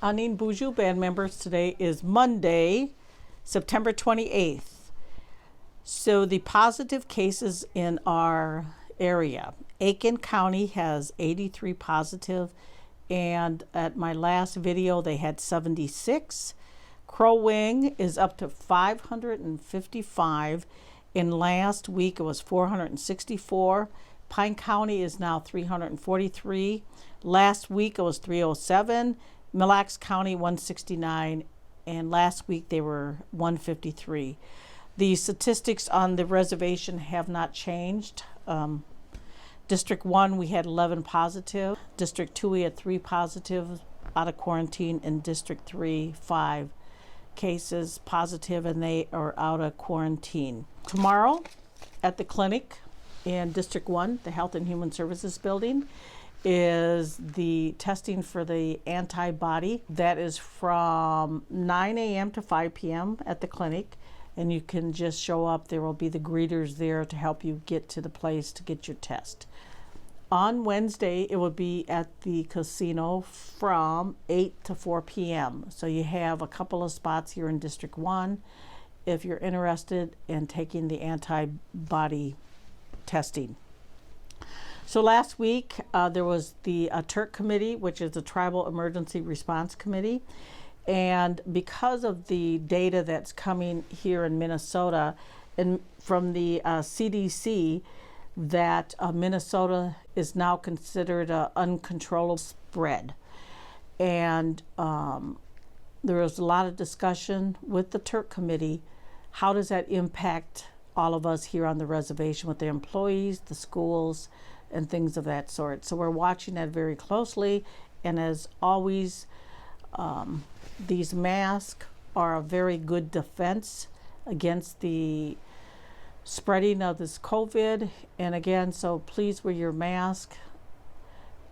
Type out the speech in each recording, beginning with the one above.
Anin Buju band members. Today is Monday, September 28th. So the positive cases in our area. Aiken County has 83 positive, and at my last video they had 76. Crow Wing is up to 555. In last week it was 464. Pine County is now 343. Last week it was 307. Mille Lacs County 169, and last week they were 153. The statistics on the reservation have not changed. District 1 we had 11 positive. District 2 we had 3 positive out of quarantine. In District 3, 5 cases positive, and they are out of quarantine. Tomorrow at the clinic in District 1, the Health and Human Services building, is the testing for the antibody. That is from 9 a.m. to 5 p.m. at the clinic, and you can just show up. There will be the greeters there to help you get to the place to get your test. On Wednesday, it will be at the casino from 8 to 4 p.m. So you have a couple of spots here in District 1 if you're interested in taking the antibody testing. So last week there was the Turk Committee, which is the Tribal Emergency Response Committee. And because of the data that's coming here in Minnesota and from the CDC, that Minnesota is now considered an uncontrolled spread. And there was a lot of discussion with the Turk Committee. How does that impact all of us here on the reservation with the employees, the schools, and things of that sort? So we're watching that very closely. And as always, these masks are a very good defense against the spreading of this COVID. And again, so please wear your mask,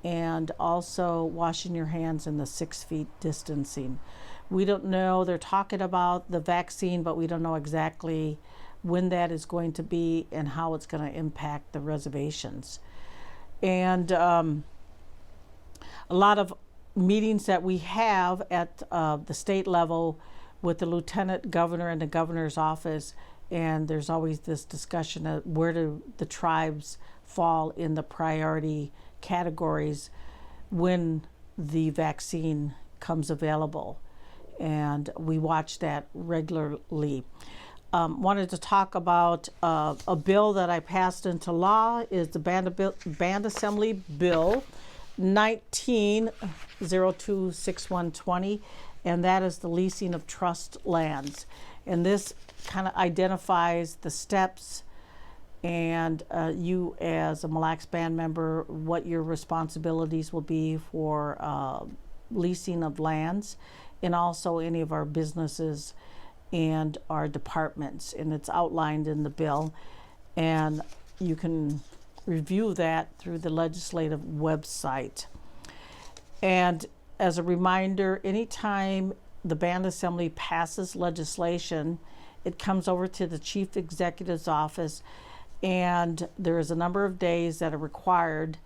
and also washing your hands in the 6 feet distancing. We don't know, they're talking about the vaccine, but we don't know exactly when that is going to be and how it's going to impact the reservations. And a lot of meetings that we have at the state level with the lieutenant governor and the governor's office, and there's always this discussion of where do the tribes fall in the priority categories when the vaccine comes available. And we watch that regularly. Wanted to talk about a bill that I passed into law. Is the Band Assembly Bill 19026120, and that is the leasing of trust lands. And this kind of identifies the steps, and you as a Mille Lacs Band member, what your responsibilities will be for leasing of lands, and also any of our businesses and our departments. And it's outlined in the bill, and you can review that through the legislative website. And as a reminder, anytime the Band Assembly passes legislation, it comes over to the Chief Executive's office, and there is a number of days that are required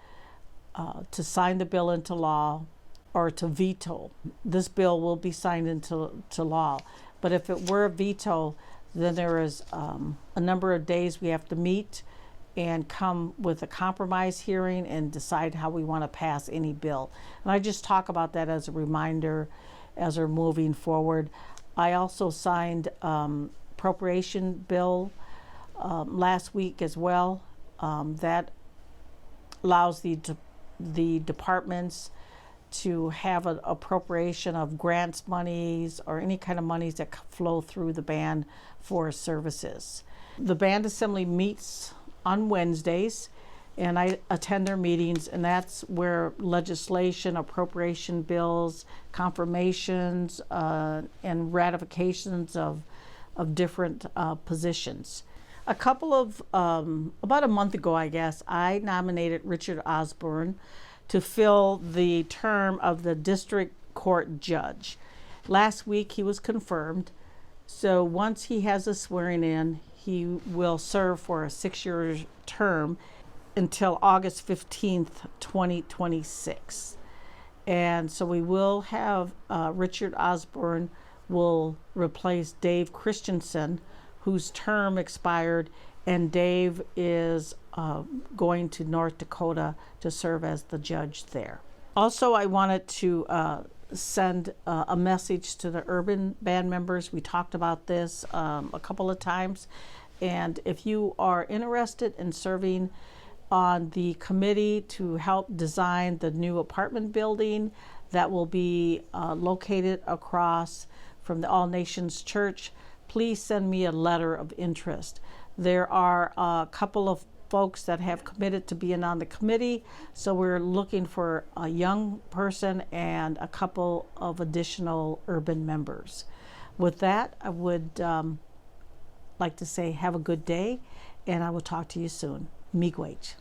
to sign the bill into law or to veto. This bill will be signed into law. But if it were a veto, then there is a number of days we have to meet and come with a compromise hearing and decide how we want to pass any bill. And I just talk about that as a reminder as we're moving forward. I also signed appropriation bill last week as well. That allows the departments to have an appropriation of grants monies or any kind of monies that flow through the band for services. The Band Assembly meets on Wednesdays, and I attend their meetings, and that's where legislation, appropriation bills, confirmations, and ratifications of different positions. A couple of, about a month ago, I guess, I nominated Richard Osborne to fill the term of the district court judge. Last week he was confirmed, so once he has a swearing in, he will serve for a 6-year term until August 15th, 2026. And so we will have Richard Osborne will replace Dave Christensen, whose term expired, and Dave is going to North Dakota to serve as the judge there. Also, I wanted to send a message to the urban band members. We talked about this a couple of times, and if you are interested in serving on the committee to help design the new apartment building that will be located across from the All Nations Church, please send me a letter of interest. There are a couple of folks that have committed to being on the committee, so we're looking for a young person and a couple of additional urban members. With that, I would like to say have a good day, and I will talk to you soon. Miigwech.